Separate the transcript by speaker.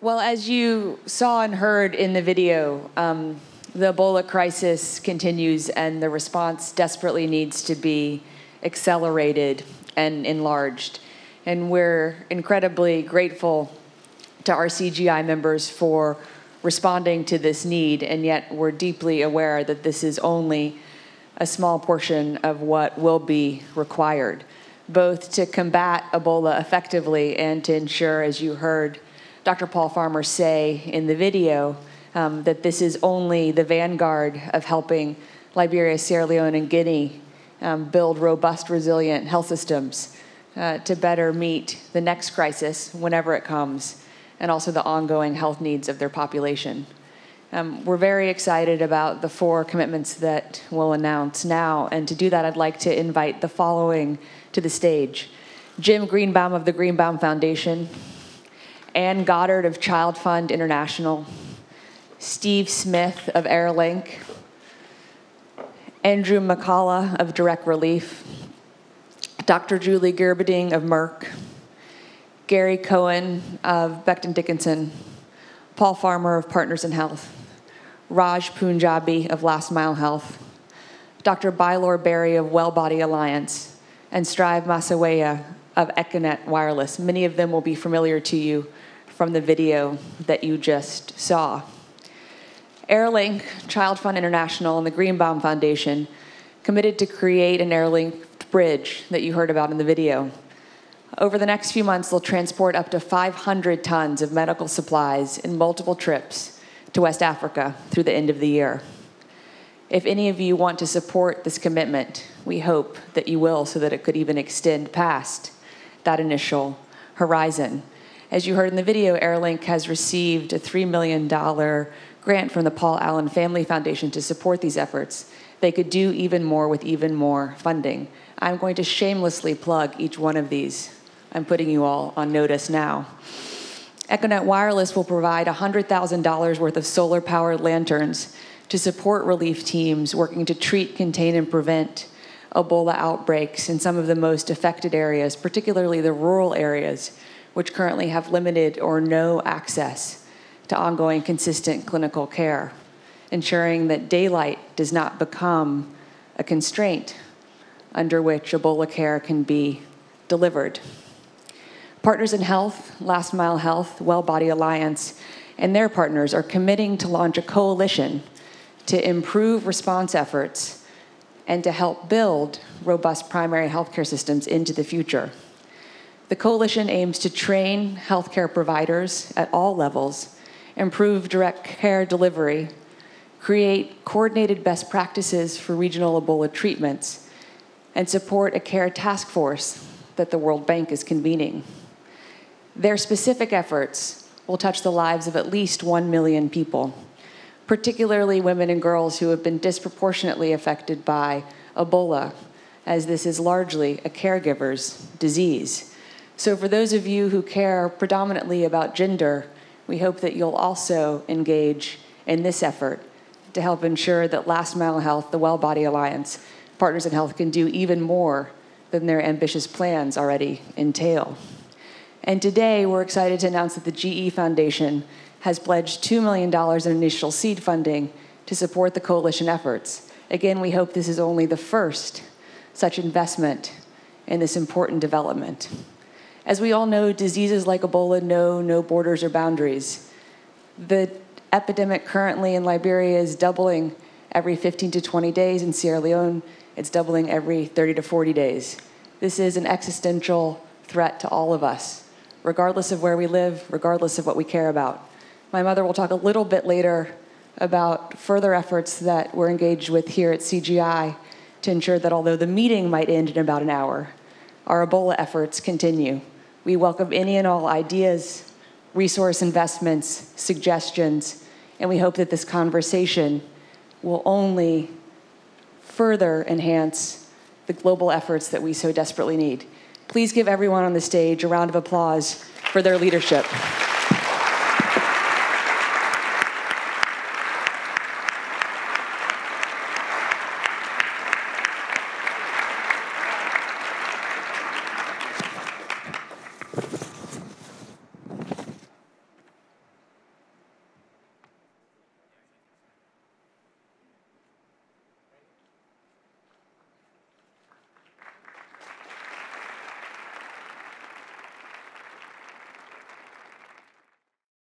Speaker 1: Well, as you saw and heard in the video, the Ebola crisis continues and the response desperately needs to be accelerated and enlarged. And we're incredibly grateful to our CGI members for responding to this need, and yet we're deeply aware that this is only a small portion of what will be required, both to combat Ebola effectively and to ensure, as you heard Dr. Paul Farmer say in the video, that this is only the vanguard of helping Liberia, Sierra Leone, and Guinea build robust, resilient health systems to better meet the next crisis, whenever it comes, and also the ongoing health needs of their population. We're very excited about the 4 commitments that we'll announce now, and to do that, I'd like to invite the following to the stage. Jim Greenbaum of the Greenbaum Foundation, Ann Goddard of Child Fund International, Steve Smith of Airlink, Andrew McCullough of Direct Relief, Dr. Julie Gerberding of Merck, Gary Cohen of Becton Dickinson, Paul Farmer of Partners in Health, Raj Punjabi of Last Mile Health, Dr. Bylor Berry of Wellbody Alliance, and Strive Masaweya of Econet Wireless. Many of them will be familiar to you from the video that you just saw. Airlink, Child Fund International, and the Greenbaum Foundation committed to create an Airlink bridge that you heard about in the video. Over the next few months, they'll transport up to 500 tons of medical supplies in multiple trips to West Africa through the end of the year. If any of you want to support this commitment, we hope that you will, so that it could even extend past that initial horizon. As you heard in the video, Airlink has received a $3 million grant from the Paul Allen Family Foundation to support these efforts. They could do even more with even more funding. I'm going to shamelessly plug each one of these. I'm putting you all on notice now. Econet Wireless will provide $100,000 worth of solar-powered lanterns to support relief teams working to treat, contain, and prevent Ebola outbreaks in some of the most affected areas, particularly the rural areas, which currently have limited or no access to ongoing consistent clinical care, ensuring that daylight does not become a constraint under which Ebola care can be delivered. Partners in Health, Last Mile Health, Wellbody Alliance, and their partners are committing to launch a coalition to improve response efforts and to help build robust primary healthcare systems into the future. The coalition aims to train healthcare providers at all levels, improve direct care delivery, create coordinated best practices for regional Ebola treatments, and support a care task force that the World Bank is convening. Their specific efforts will touch the lives of at least 1 million people, particularly women and girls who have been disproportionately affected by Ebola, as this is largely a caregiver's disease. So for those of you who care predominantly about gender, we hope that you'll also engage in this effort to help ensure that Last Mile Health, the Wellbody Alliance, Partners in Health can do even more than their ambitious plans already entail. And today, we're excited to announce that the GE Foundation has pledged $2 million in initial seed funding to support the coalition efforts. Again, we hope this is only the first such investment in this important development. As we all know, diseases like Ebola know no borders or boundaries. The epidemic currently in Liberia is doubling every 15 to 20 days. In Sierra Leone, it's doubling every 30 to 40 days. This is an existential threat to all of us, regardless of where we live, regardless of what we care about. My mother will talk a little bit later about further efforts that we're engaged with here at CGI to ensure that although the meeting might end in about an hour, our Ebola efforts continue. We welcome any and all ideas, resource investments, suggestions, and we hope that this conversation will only further enhance the global efforts that we so desperately need. Please give everyone on the stage a round of applause for their leadership.